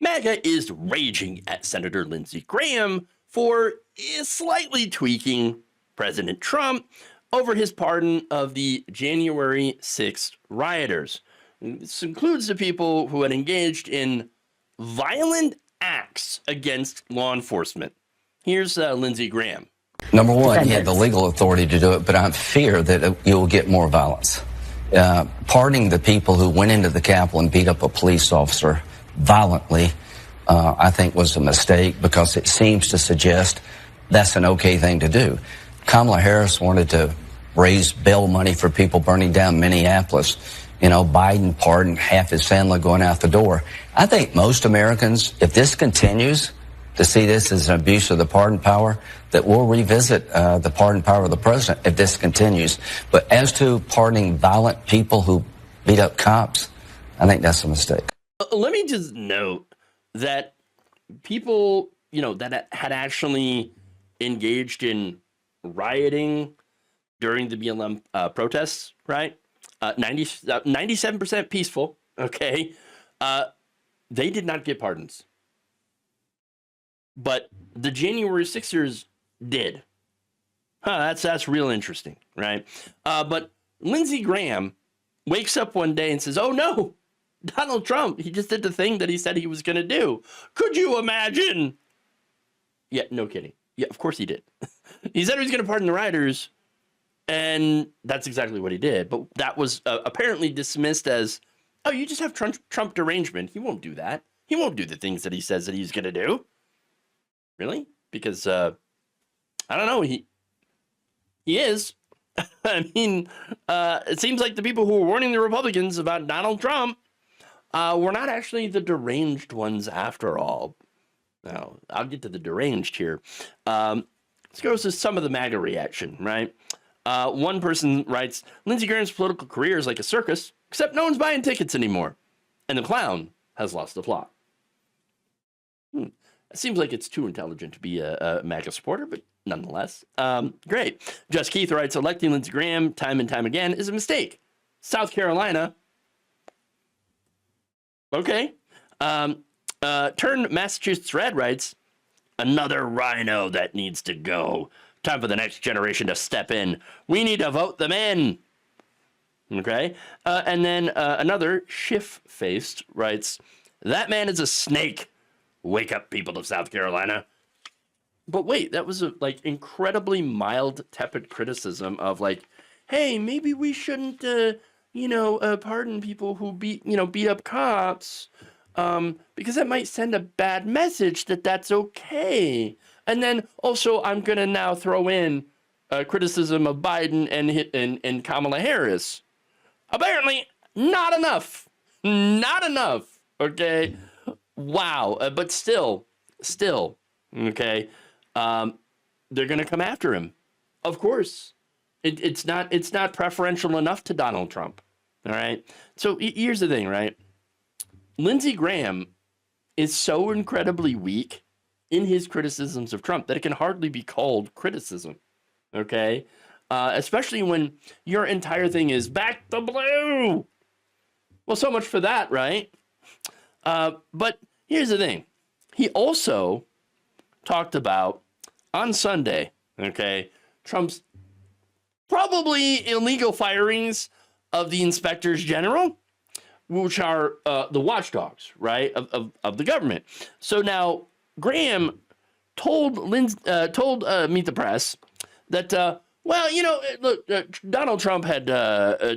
MAGA is raging at Senator Lindsey Graham for slightly tweaking President Trump over his pardon of the January 6th rioters. This includes the people who had engaged in violent acts against law enforcement. Here's Lindsey Graham. Number one, he had the legal authority to do it, but I fear that you'll get more violence. Pardoning the people who went into the Capitol and beat up a police officer violently, I think was a mistake, because it seems to suggest that's an okay thing to do. Kamala Harris wanted to raise bail money for people burning down Minneapolis. Biden pardoned half his family going out the door. I think most Americans, if this continues, to see this as an abuse of the pardon power, that we'll revisit the pardon power of the president if this continues. But as to pardoning violent people who beat up cops, I think that's a mistake. Let me just note that people, that had actually engaged in rioting during the BLM protests, right? 97% peaceful, okay? They did not get pardons. But the January 6ers did. That's real interesting, right? But Lindsey Graham wakes up one day and says, oh no, Donald Trump, he just did the thing that he said he was going to do. Could you imagine? Yeah, no kidding. Yeah, of course he did. He said he was going to pardon the rioters, and that's exactly what he did. But that was apparently dismissed as, oh, you just have Trump derangement. He won't do that. He won't do the things that he says that he's going to do. Really? Because, I don't know, he is. I mean, it seems like the people who were warning the Republicans about Donald Trump were not actually the deranged ones after all. Now, I'll get to the deranged here. Let's go to some of the MAGA reaction, right? One person writes, Lindsey Graham's political career is like a circus, except no one's buying tickets anymore. And the clown has lost the plot. It seems like it's too intelligent to be a MAGA supporter, but nonetheless, great. Just Keith writes, electing Lindsey Graham time and time again is a mistake. South Carolina. Okay. Turn Massachusetts Red writes, another rhino that needs to go. Time for the next generation to step in. We need to vote them in. Okay. And then another Schiff-faced writes, that man is a snake. Wake up, people of South Carolina. But wait, that was a incredibly mild, tepid criticism of hey, maybe we shouldn't, pardon people who beat up cops, because that might send a bad message that that's okay. And then also, I'm gonna now throw in criticism of Biden and Kamala Harris. Apparently, not enough. Not enough. Okay. Wow, but still, okay, they're going to come after him. Of course, it's not preferential enough to Donald Trump. All right. So here's the thing, right? Lindsey Graham is so incredibly weak in his criticisms of Trump that it can hardly be called criticism. Okay, especially when your entire thing is back the blue. Well, so much for that, right? But here's the thing. He also talked about on Sunday, okay, Trump's probably illegal firings of the inspectors general, which are the watchdogs, right, of the government. So now Graham told Meet the Press that, look, Donald Trump had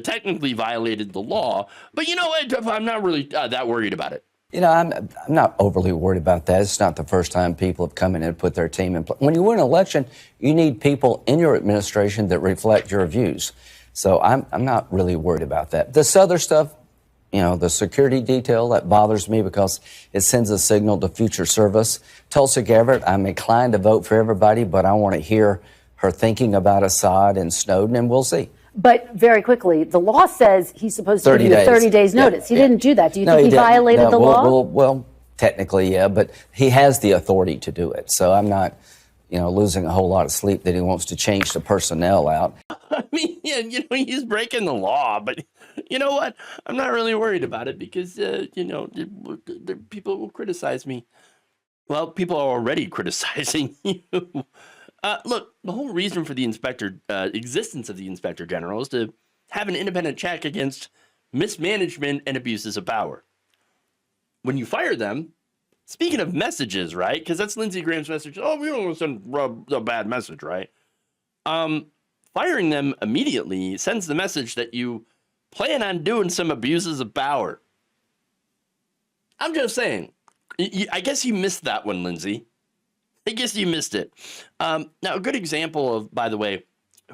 technically violated the law, but I'm not really that worried about it. I'm not overly worried about that. It's not the first time people have come in and put their team in place. When you win an election, you need people in your administration that reflect your views. So I'm not really worried about that. This other stuff, the security detail, that bothers me because it sends a signal to future service. Tulsi Gabbard, I'm inclined to vote for everybody, but I want to hear her thinking about Assad and Snowden, and we'll see. But very quickly, the law says he's supposed to give you 30 days notice. He didn't do that. Do you think he violated the law? Well, technically, yeah, but he has the authority to do it. So I'm not, losing a whole lot of sleep that he wants to change the personnel out. I mean, he's breaking the law, but, you know what? I'm not really worried about it because, the people will criticize me. Well, people are already criticizing you. Look, the whole reason for the existence of the Inspector General is to have an independent check against mismanagement and abuses of power. When you fire them, speaking of messages, right? Because that's Lindsey Graham's message. Oh, we don't want to send a bad message, right? Firing them immediately sends the message that you plan on doing some abuses of power. I'm just saying. I guess you missed that one, Lindsey. I guess you missed it. Now, a good example of, by the way,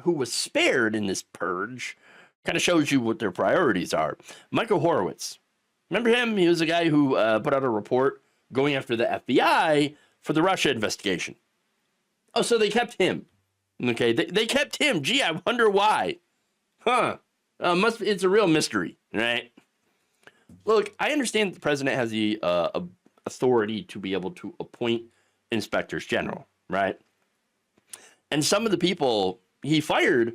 who was spared in this purge kind of shows you what their priorities are. Michael Horowitz. Remember him? He was a guy who put out a report going after the FBI for the Russia investigation. Oh, so they kept him. Okay, they kept him. Gee, I wonder why. Huh. It's a real mystery, right? Look, I understand that the president has the authority to be able to appoint inspectors general, right? And some of the people he fired,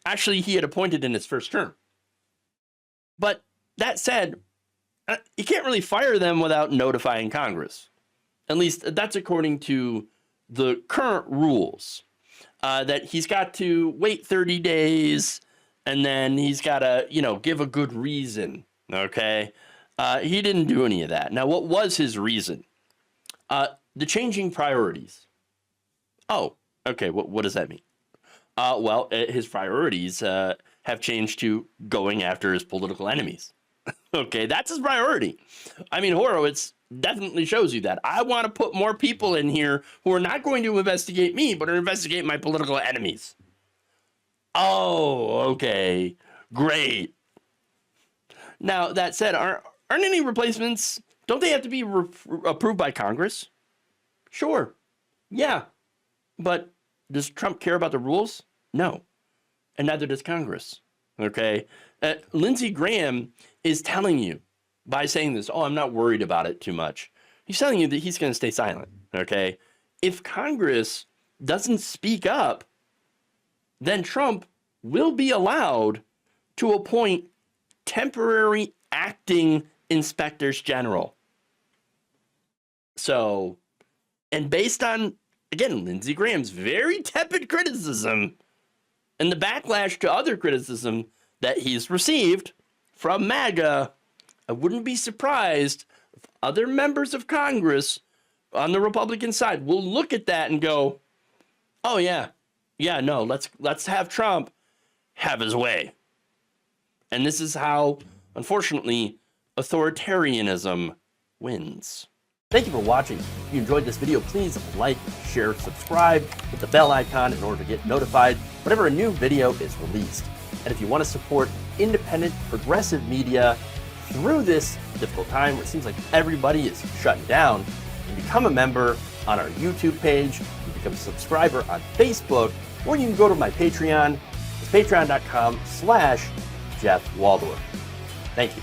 actually, he had appointed in his first term. But that said, you can't really fire them without notifying Congress. At least that's according to the current rules. That he's got to wait 30 days, and then he's got to, give a good reason, okay? He didn't do any of that. Now, what was his reason? The changing priorities. Oh, okay, what does that mean? Well, his priorities have changed to going after his political enemies. Okay, that's his priority. I mean, Horowitz definitely shows you that. I want to put more people in here who are not going to investigate me, but are investigate my political enemies. Oh, okay, great. Now, that said, aren't any replacements, don't they have to be approved by Congress? Sure, yeah. But does Trump care about the rules? No, and neither does Congress, okay? Lindsey Graham is telling you by saying this, oh, I'm not worried about it too much. He's telling you that he's going to stay silent, okay? If Congress doesn't speak up, then Trump will be allowed to appoint temporary acting inspectors general. So, and based on, again, Lindsey Graham's very tepid criticism and the backlash to other criticism that he's received from MAGA, I wouldn't be surprised if other members of Congress on the Republican side will look at that and go, oh, no, let's have Trump have his way. And this is how, unfortunately, authoritarianism wins. Thank you for watching. If you enjoyed this video, please like, share, subscribe, hit the bell icon in order to get notified whenever a new video is released. And if you want to support independent, progressive media through this difficult time where it seems like everybody is shutting down, you become a member on our YouTube page, you become a subscriber on Facebook, or you can go to my Patreon. It's patreon.com/Jeff Waldorf. Thank you.